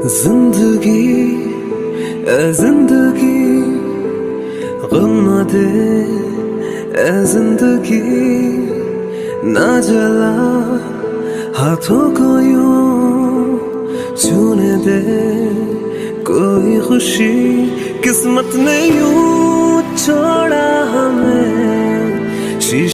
जिंदगी ए जिंदगी गम न दे ए जिंदगी ना जला हाथों को यूं छूने दे कोई खुशी किस्मत ने यूं छोड़ा हमें